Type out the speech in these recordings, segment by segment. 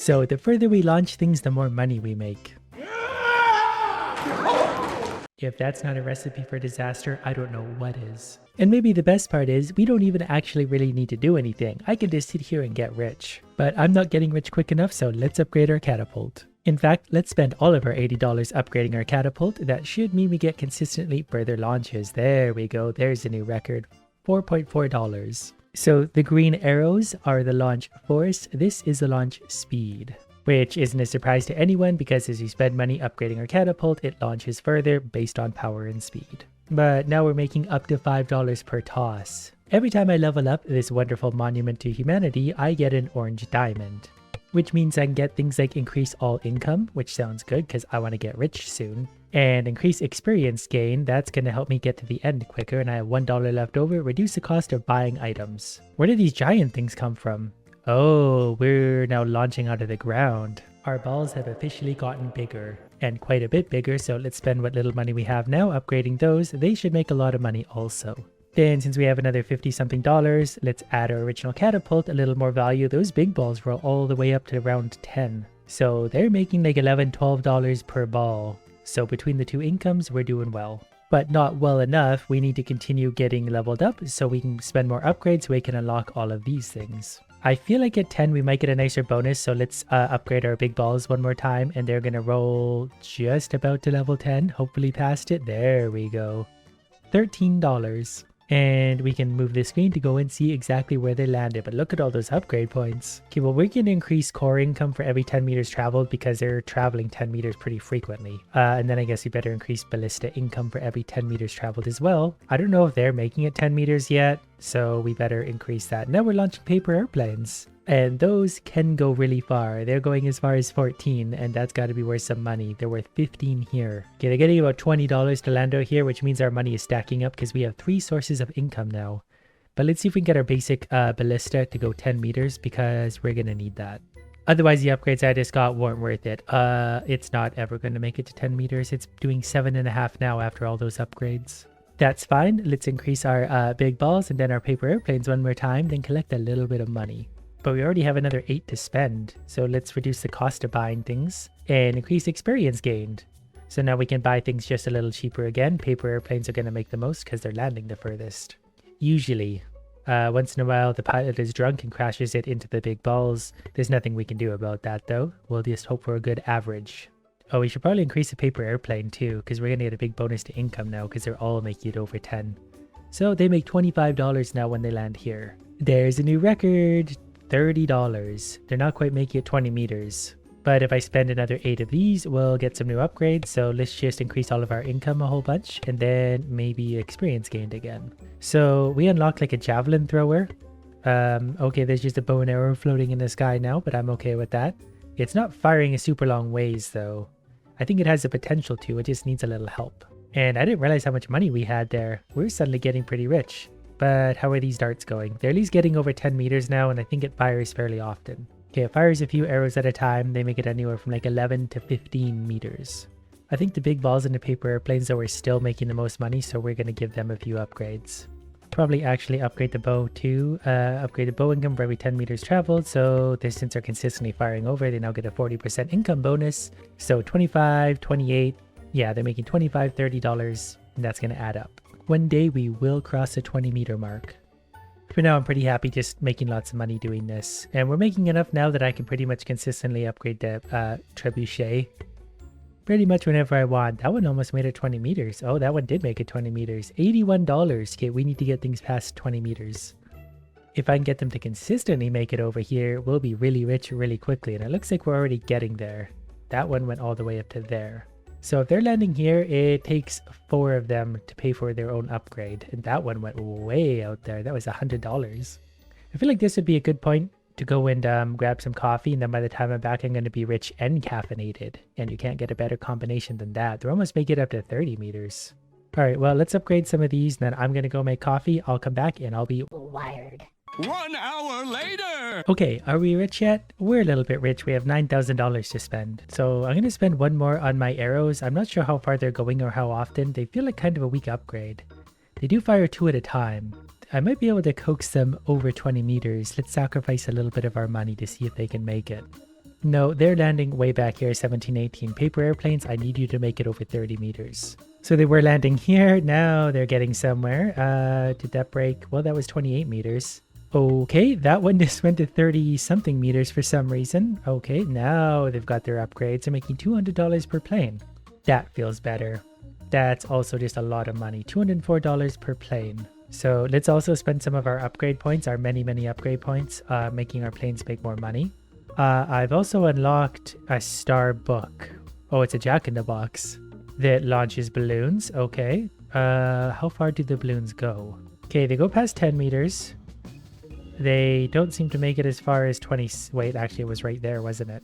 So the further we launch things, the more money we make. If that's not a recipe for disaster, I don't know what is. And maybe the best part is, we don't even actually really need to do anything. I can just sit here and get rich. But I'm not getting rich quick enough, so let's upgrade our catapult. In fact, let's spend all of our $80 upgrading our catapult. That should mean we get consistently further launches. There we go, there's a new record. $4.4. So the green arrows are the launch force, this is the launch speed. Which isn't a surprise to anyone because as you spend money upgrading our catapult, it launches further based on power and speed. But now we're making up to $5 per toss. Every time I level up this wonderful monument to humanity, I get an orange diamond. Which means I can get things like increase all income, which sounds good because I want to get rich soon. And increase experience gain, that's going to help me get to the end quicker and I have $1 left over, reduce the cost of buying items. Where did these giant things come from? Oh, we're now launching out of the ground. Our balls have officially gotten bigger, and quite a bit bigger, so let's spend what little money we have now upgrading those. They should make a lot of money also. Then since we have another 50 something dollars, let's add our original catapult, a little more value. Those big balls roll all the way up to around 10. So they're making like $11, $12 per ball. So between the two incomes, we're doing well. But not well enough, we need to continue getting leveled up so we can spend more upgrades so we can unlock all of these things. I feel like at 10 we might get a nicer bonus, so let's upgrade our big balls one more time and they're gonna roll just about to level 10, hopefully past it. There we go. $13. And we can move the screen to go and see exactly where they landed, but look at all those upgrade points. Okay, well we're going to increase core income for every 10 meters traveled because they're traveling 10 meters pretty frequently. And then I guess we better increase ballista income for every 10 meters traveled as well. I don't know if they're making it 10 meters yet, so we better increase that. Now we're launching paper airplanes. And those can go really far. They're going as far as 14, and that's got to be worth some money. They're worth 15 here. Okay, they're getting about $20 to land out here, which means our money is stacking up because we have 3 sources of income now. But let's see if we can get our basic ballista to go 10 meters because we're going to need that. Otherwise, the upgrades I just got weren't worth it. It's not ever going to make it to 10 meters. It's doing 7.5 now after all those upgrades. That's fine. Let's increase our big balls and then our paper airplanes one more time, then collect a little bit of money. But we already have another 8 to spend, so let's reduce the cost of buying things and increase experience gained. So now we can buy things just a little cheaper again. Paper airplanes are going to make the most because they're landing the furthest. Usually. Once in a while the pilot is drunk and crashes it into the big balls. There's nothing we can do about that though. We'll just hope for a good average. Oh, we should probably increase the paper airplane too because we're going to get a big bonus to income now because they're all making it over 10. So they make $25 now when they land here. There's a new record. $30. They're not quite making it 20 meters. But if I spend another 8 of these, we'll get some new upgrades. So let's just increase all of our income a whole bunch and then maybe experience gained again. So we unlocked like a javelin thrower. Okay, there's just a bow and arrow floating in the sky now, but I'm okay with that. It's not firing a super long ways though. I think it has the potential to, it just needs a little help. And I didn't realize how much money we had there. We're suddenly getting pretty rich. But how are these darts going? They're at least getting over 10 meters now, and I think it fires fairly often. Okay, it fires a few arrows at a time. They make it anywhere from like 11 to 15 meters. I think the big balls and the paper airplanes though are still making the most money, so we're going to give them a few upgrades. Probably actually upgrade the bow too. Upgrade the bow income for every 10 meters traveled, so since they're consistently firing over, they now get a 40% income bonus. So 25, 28, yeah, they're making $25, $30, and that's going to add up. One day we will cross the 20 meter mark. For now, I'm pretty happy just making lots of money doing this. And we're making enough now that I can pretty much consistently upgrade the trebuchet. Pretty much whenever I want. That one almost made it 20 meters. Oh, that one did make it 20 meters. $81. Okay, we need to get things past 20 meters. If I can get them to consistently make it over here, we'll be really rich really quickly. And it looks like we're already getting there. That one went all the way up to there. So if they're landing here, it takes 4 of them to pay for their own upgrade. And that one went way out there. That was $100. I feel like this would be a good point to go and grab some coffee. And then by the time I'm back, I'm going to be rich and caffeinated. And you can't get a better combination than that. They're almost making it up to 30 meters. All right, well, let's upgrade some of these. And then I'm going to go make coffee. I'll come back and I'll be wired. 1 hour later! Okay, are we rich yet? We're a little bit rich. We have $9,000 to spend. So I'm going to spend 1 more on my arrows. I'm not sure how far they're going or how often. They feel like kind of a weak upgrade. They do fire 2 at a time. I might be able to coax them over 20 meters. Let's sacrifice a little bit of our money to see if they can make it. No, they're landing way back here, 17, 18. Paper airplanes, I need you to make it over 30 meters. So they were landing here, now they're getting somewhere. Did that break? Well, that was 28 meters. Okay, that one just went to 30 something meters for some reason. Okay, now they've got their upgrades. They're making $200 per plane. That feels better. That's also just a lot of money. $204 per plane. So let's also spend some of our upgrade points, our many upgrade points, making our planes make more money. I've also unlocked a star book. Oh, it's a jack-in-the-box that launches balloons. Okay. How far do the balloons go? Okay, they go past 10 meters. They don't seem to make it as far as 20. Wait, actually it was right there, wasn't it?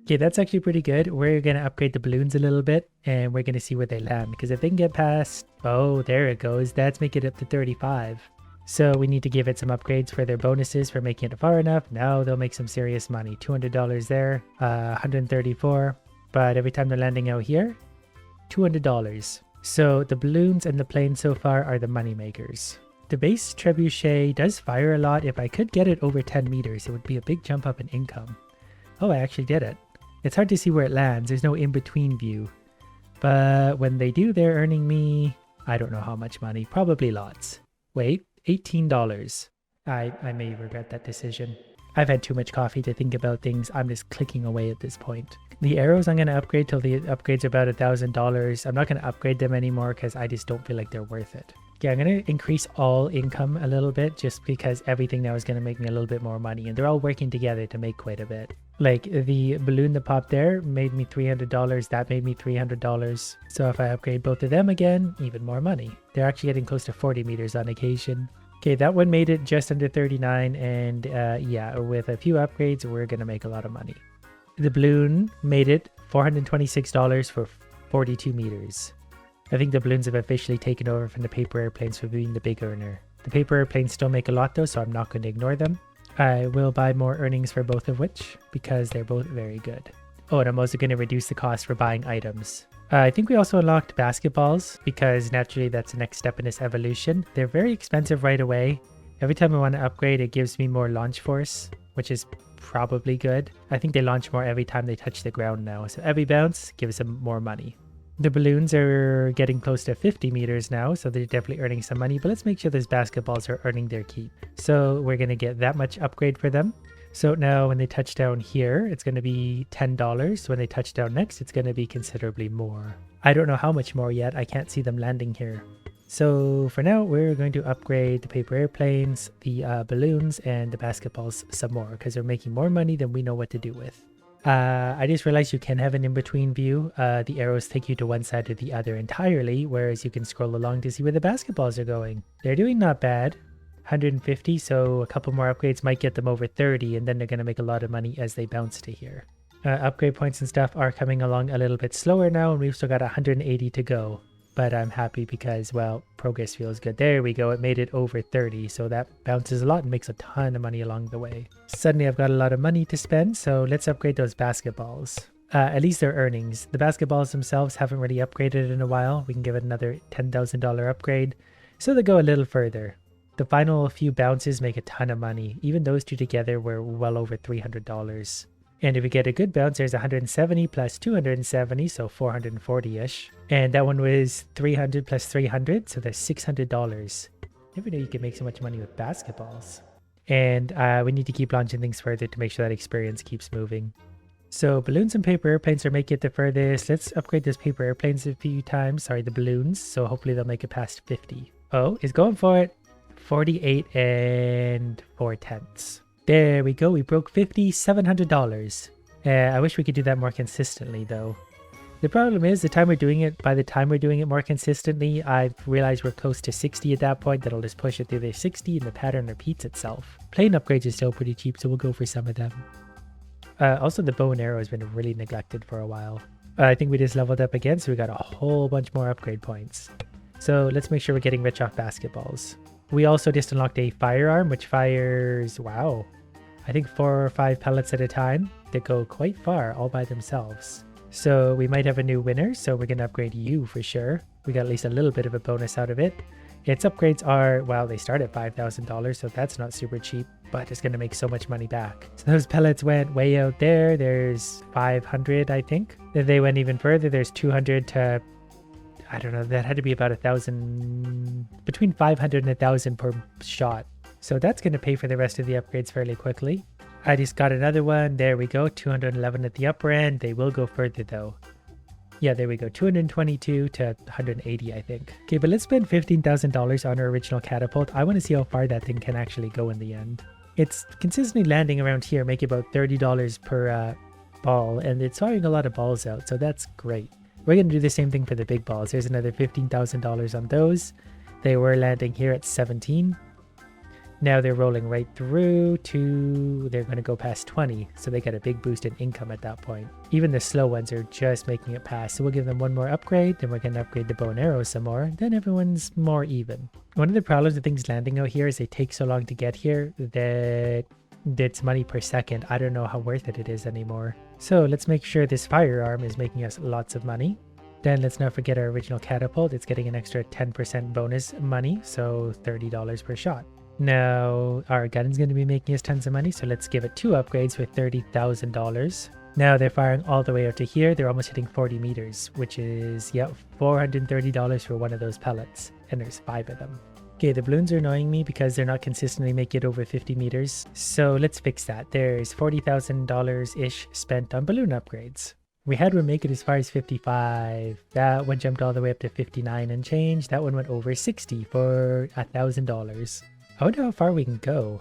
Okay, that's actually pretty good. We're going to upgrade the balloons a little bit and we're going to see where they land. Because if they can get past... Oh, there it goes. That's making it up to 35. So we need to give it some upgrades for their bonuses for making it far enough. Now they'll make some serious money. $200 there, 134. But every time they're landing out here, $200. So the balloons and the planes so far are the money makers. The base trebuchet does fire a lot. If I could get it over 10 meters, it would be a big jump up in income. Oh, I actually did it. It's hard to see where it lands. There's no in-between view. But when they do, they're earning me, I don't know how much money. Probably lots. Wait, $18. I may regret that decision. I've had too much coffee to think about things. I'm just clicking away at this point. The arrows I'm going to upgrade till the upgrade's about $1,000. I'm not going to upgrade them anymore because I just don't feel like they're worth it. Yeah, I'm going to increase all income a little bit just because everything now is going to make me a little bit more money. And they're all working together to make quite a bit. Like the balloon that popped there made me $300. That made me $300. So if I upgrade both of them again, even more money. They're actually getting close to 40 meters on occasion. Okay, that one made it just under 39. And yeah, with a few upgrades, we're going to make a lot of money. The balloon made it $426 for 42 meters. I think the balloons have officially taken over from the paper airplanes for being the big earner. The paper airplanes still make a lot though, so I'm not going to ignore them. I will buy more earnings for both of which, because they're both very good. Oh, and I'm also going to reduce the cost for buying items. I think we also unlocked basketballs, because naturally that's the next step in this evolution. They're very expensive right away. Every time I want to upgrade, it gives me more launch force, which is probably good. I think they launch more every time they touch the ground now, so every bounce gives them more money. The balloons are getting close to 50 meters now, so they're definitely earning some money, but let's make sure those basketballs are earning their keep. So we're going to get that much upgrade for them. So now when they touch down here, it's going to be $10. When they touch down next, it's going to be considerably more. I don't know how much more yet. I can't see them landing here. So for now, we're going to upgrade the paper airplanes, the balloons, and the basketballs some more because they're making more money than we know what to do with. I just realized you can have an in-between view. The arrows take you to one side or the other entirely, whereas you can scroll along to see where the basketballs are going. They're doing not bad. 150, so a couple more upgrades might get them over 30, and then they're going to make a lot of money as they bounce to here. Upgrade points and stuff are coming along a little bit slower now, and we've still got 180 to go. But I'm happy because, well, progress feels good. There we go. It made it over 30. So that bounces a lot and makes a ton of money along the way. Suddenly I've got a lot of money to spend. So let's upgrade those basketballs. At least their earnings. The basketballs themselves haven't really upgraded in a while. We can give it another $10,000 upgrade. So they go a little further. The final few bounces make a ton of money. Even those two together were well over $300. And if we get a good bounce, there's 170 plus 270, so 440-ish. And that one was 300 plus 300, so there's $600. Never knew you could make so much money with basketballs. And we need to keep launching things further to make sure that experience keeps moving. So balloons and paper airplanes are making it the furthest. Let's upgrade those paper airplanes a few times. Sorry, the balloons. So hopefully they'll make it past 50. Oh, he's going for it. 48 and 4/10. There we go, we broke $5,700. I wish we could do that more consistently though. The problem is by the time we're doing it more consistently, I've realized we're close to 60 at that point. That'll just push it through the 60 and the pattern repeats itself. Plane upgrades are still pretty cheap, so we'll go for some of them. Also the bow and arrow has been really neglected for a while. I think we just leveled up again, so we got a whole bunch more upgrade points. So let's make sure we're getting rich off basketballs. We also just unlocked a firearm, which fires, wow, I think 4 or 5 pellets at a time that go quite far all by themselves. So we might have a new winner, so we're going to upgrade you for sure. We got at least a little bit of a bonus out of it. Its upgrades are, well, they start at $5,000, so that's not super cheap. but it's going to make so much money back. So those pellets went way out there. There's 500, I think. Then they went even further. There's 200 to, I don't know, that had to be about 1,000, between 500 and 1,000 per shot. So that's going to pay for the rest of the upgrades fairly quickly. I just got another one. There we go. 211 at the upper end. They will go further though. Yeah, there we go. 222 to 180, I think. Okay, but let's spend $15,000 on our original catapult. I want to see how far that thing can actually go in the end. It's consistently landing around here, making about $30 per ball, and it's firing a lot of balls out, so that's great. We're going to do the same thing for the big balls. There's another $15,000 on those. They were landing here at 17. Now they're rolling right through to, they're going to go past 20. So they got a big boost in income at that point. Even the slow ones are just making it past. So we'll give them one more upgrade. Then we're going to upgrade the bow and arrow some more. Then everyone's more even. One of the problems with things landing out here is they take so long to get here that it's money per second. I don't know how worth it is anymore. So let's make sure this firearm is making us lots of money. Then let's not forget our original catapult. It's getting an extra 10% bonus money. So $30 per shot. Now, our gun's going to be making us tons of money, so let's give it 2 upgrades for $30,000. Now they're firing all the way out to here. They're almost hitting 40 meters, which is, yeah, $430 for one of those pellets. And there's 5 of them. Okay, the balloons are annoying me because they're not consistently making it over 50 meters. So let's fix that. There's $40,000-ish spent on balloon upgrades. We had one make it as far as 55. That one jumped all the way up to 59 and change. That one went over 60 for $1,000. I wonder how far we can go.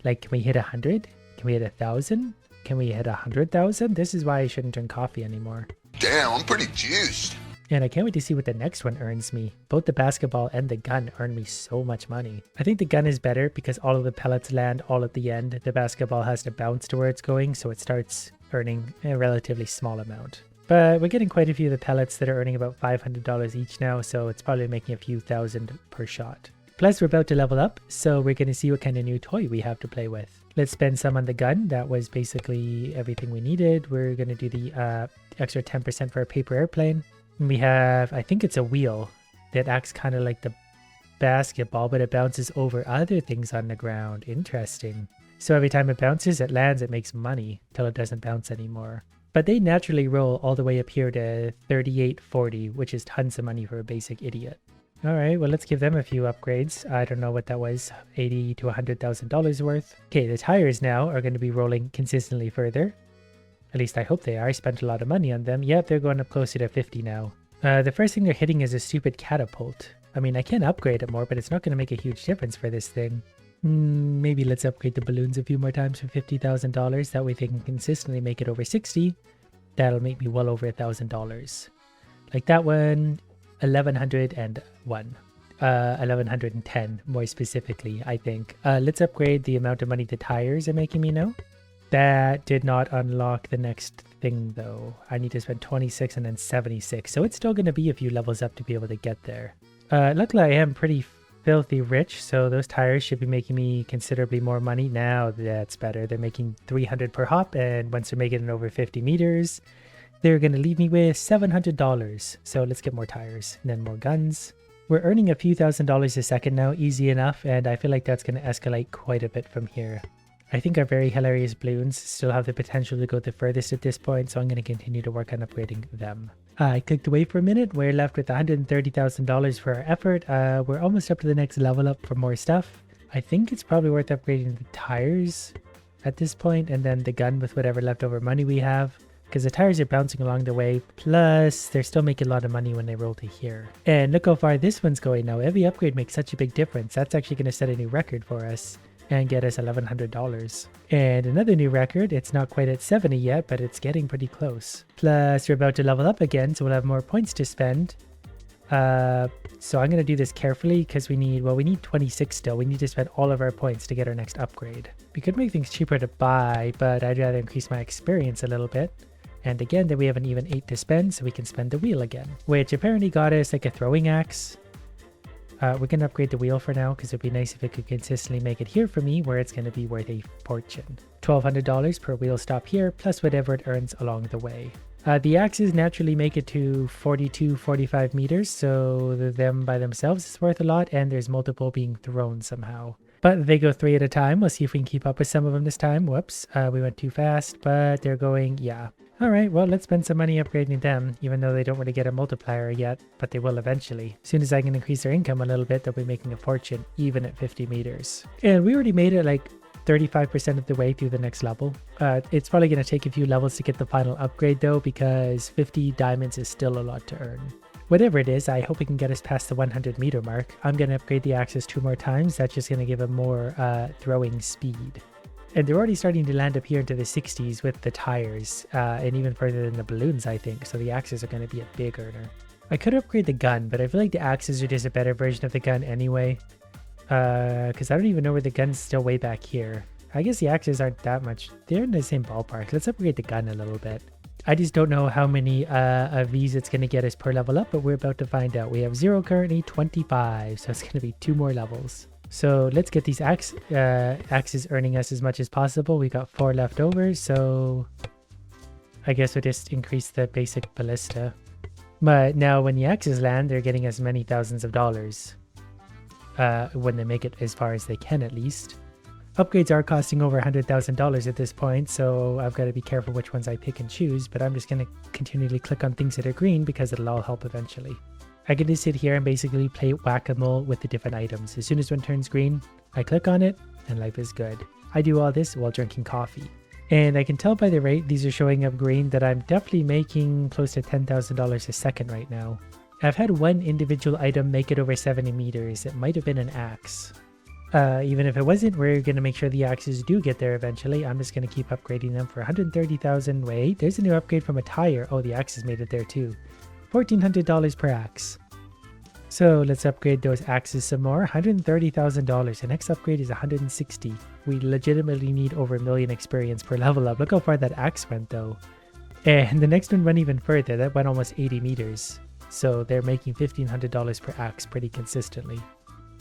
Like, can we hit 100? Can we hit 1,000? Can we hit 100,000? This is why I shouldn't drink coffee anymore. Damn, I'm pretty juiced. And I can't wait to see what the next one earns me. Both the basketball and the gun earn me so much money. I think the gun is better because all of the pellets land all at the end. The basketball has to bounce to where it's going, so it starts earning a relatively small amount. But we're getting quite a few of the pellets that are earning about $500 each now, so it's probably making a few thousand per shot. Plus, we're about to level up, so we're going to see what kind of new toy we have to play with. Let's spend some on the gun. That was basically everything we needed. We're going to do the extra 10% for a paper airplane. And we have, I think it's a wheel that acts kind of like the basketball, but it bounces over other things on the ground. Interesting. So every time it bounces, it lands, it makes money till it doesn't bounce anymore. But they naturally roll all the way up here to 38.40, which is tons of money for a basic idiot. Alright, well let's give them a few upgrades. I don't know what that was, $80,000 to $100,000 worth. Okay, the tires now are going to be rolling consistently further. At least I hope they are. I spent a lot of money on them. Yep, they're going up closer to 50 now. The first thing they're hitting is a stupid catapult. I mean, I can upgrade it more, but it's not going to make a huge difference for this thing. Maybe let's upgrade the balloons a few more times for $50,000. That way they can consistently make it over 60. That'll make me well over $1,000. Like that one... 1101 1110 more specifically, I think. Let's upgrade the amount of money the tires are making me now. That did not unlock the next thing though. I need to spend 26 and then 76, so it's still going to be a few levels up to be able to get there. Luckily I am pretty filthy rich, so those tires should be making me considerably more money. Now that's better. They're making 300 per hop, and once they're making it over 50 meters, they're going to leave me with $700. So let's get more tires and then more guns. We're earning a few $1,000s a second now, easy enough, and I feel like that's going to escalate quite a bit from here. I think our very hilarious balloons still have the potential to go the furthest at this point, so I'm going to continue to work on upgrading them. I clicked away for a minute. We're left with $130,000 for our effort. We're almost up to the next level up for more stuff. I think it's probably worth upgrading the tires at this point, and then the gun with whatever leftover money we have. Because the tires are bouncing along the way, plus they're still making a lot of money when they roll to here. And look how far this one's going now. Every upgrade makes such a big difference. That's actually going to set a new record for us and get us $1,100. And another new record. It's not quite at 70 yet, but it's getting pretty close. Plus we're about to level up again, so we'll have more points to spend. So I'm going to do this carefully because we need 26 still. We need to spend all of our points to get our next upgrade. We could make things cheaper to buy, but I'd rather increase my experience a little bit. And again, then we have an even 8 to spend, so we can spend the wheel again, which apparently got us like a throwing axe. We're going to upgrade the wheel for now because it'd be nice if it could consistently make it here for me, where it's going to be worth a fortune. $1,200 per wheel stop here, plus whatever it earns along the way. The axes naturally make it to 45 meters, so them by themselves is worth a lot, and there's multiple being thrown somehow. But they go 3 at a time. We'll see if we can keep up with some of them this time. Whoops, we went too fast, but they're going, yeah. All right, well, let's spend some money upgrading them, even though they don't really get a multiplier yet, but they will eventually. As soon as I can increase their income a little bit, they'll be making a fortune, even at 50 meters. And we already made it like 35% of the way through the next level. It's probably going to take a few levels to get the final upgrade though, because 50 diamonds is still a lot to earn. Whatever it is, I hope we can get us past the 100 meter mark. I'm going to upgrade the axes 2 more times. That's just going to give them more throwing speed. And they're already starting to land up here into the 60s with the tires, and even further than the balloons, I think. So the axes are going to be a big earner. I could upgrade the gun, but I feel like the axes are just a better version of the gun anyway. Because I don't even know where the gun's still way back here. I guess the axes aren't that much. They're in the same ballpark. Let's upgrade the gun a little bit. I just don't know how many Vs it's going to get us per level up, but we're about to find out. We have 0 currently, 25, so it's going to be 2 more levels. So let's get these axes earning us as much as possible. We got 4 left over, so I guess we'll just increase the basic ballista. But now when the axes land, they're getting us many thousands of dollars. When they make it as far as they can, at least. Upgrades are costing over $100,000 at this point, so I've got to be careful which ones I pick and choose, but I'm just going to continually click on things that are green because it'll all help eventually. I can just sit here and basically play whack-a-mole with the different items. As soon as one turns green, I click on it, and life is good. I do all this while drinking coffee. And I can tell by the rate these are showing up green that I'm definitely making close to $10,000 a second right now. I've had one individual item make it over 70 meters. It might have been an axe. Even if it wasn't, we're going to make sure the axes do get there eventually. I'm just going to keep upgrading them for 130,000. Wait, there's a new upgrade from a tire. Oh, the axes made it there too. $1,400 per axe. So let's upgrade those axes some more. $130,000. The next upgrade is 160. We legitimately need over 1 million experience per level up. Look how far that axe went though. And the next one went even further. That went almost 80 meters. So they're making $1,500 per axe pretty consistently.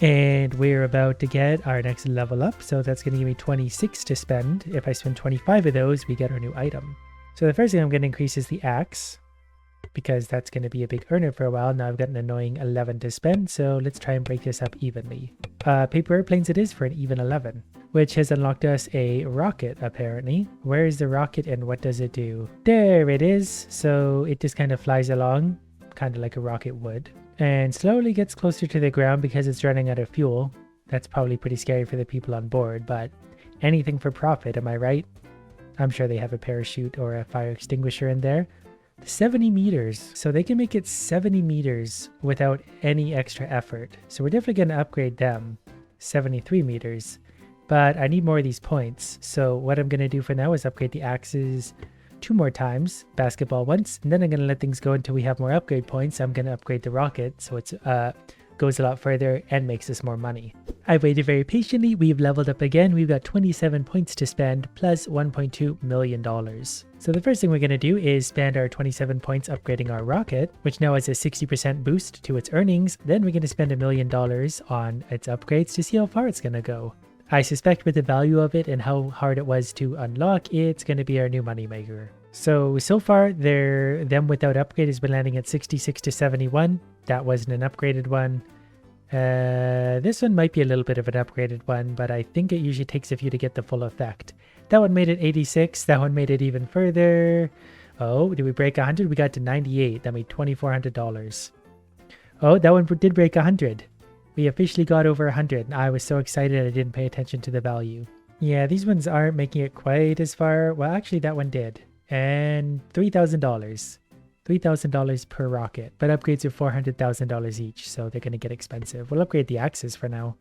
And we're about to get our next level up. So that's going to give me 26 to spend. If I spend 25 of those, we get our new item. So the first thing I'm going to increase is the axe, because that's going to be a big earner for a while. Now I've got an annoying 11 to spend, so let's try and break this up evenly. Paper airplanes it is for an even 11, which has unlocked us a rocket apparently. Where is the rocket and what does it do? There it is. So it just kind of flies along, kind of like a rocket would, and slowly gets closer to the ground because it's running out of fuel. That's probably pretty scary for the people on board, but anything for profit, am I right? I'm sure they have a parachute or a fire extinguisher in there. 70 meters, so they can make it 70 meters without any extra effort. So we're definitely going to upgrade them. 73 meters, but I need more of these points. So what I'm going to do for now is upgrade the axes 2 more times, basketball once, and then I'm going to let things go until we have more upgrade points. I'm going to upgrade the rocket so it's goes a lot further and makes us more money. I've waited very patiently. We've leveled up again. We've got 27 points to spend plus $1.2 million. So the first thing we're going to do is spend our 27 points upgrading our rocket, which now has a 60% boost to its earnings. Then we're going to spend $1 million on its upgrades to see how far it's going to go. I suspect with the value of it and how hard it was to unlock, it's going to be our new moneymaker. So far, them without upgrade has been landing at 66 to 71. That wasn't an upgraded one. This one might be a little bit of an upgraded one, but I think it usually takes a few to get the full effect. That one made it 86. That one made it even further. Oh, did we break 100? We got to 98. That made $2,400. Oh, that one did break 100. We officially got over 100. I was so excited I didn't pay attention to the value. Yeah, these ones aren't making it quite as far. Well, actually, that one did. And $3,000. $3,000 per rocket, but upgrades are $400,000 each, so they're going to get expensive. We'll upgrade the axes for now.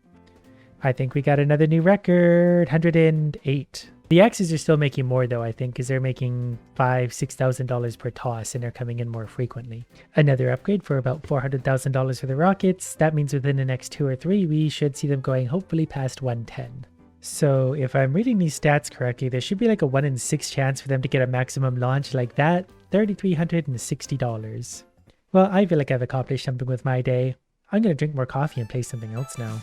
I think we got another new record, 108. The axes are still making more though, I think, because they're making $5,000, $6,000 per toss and they're coming in more frequently. Another upgrade for about $400,000 for the rockets. That means within the next 2 or 3, we should see them going hopefully past 110. So if I'm reading these stats correctly, there should be like a 1 in 6 chance for them to get a maximum launch like that. $3,360. Well, I feel like I've accomplished something with my day. I'm going to drink more coffee and play something else now.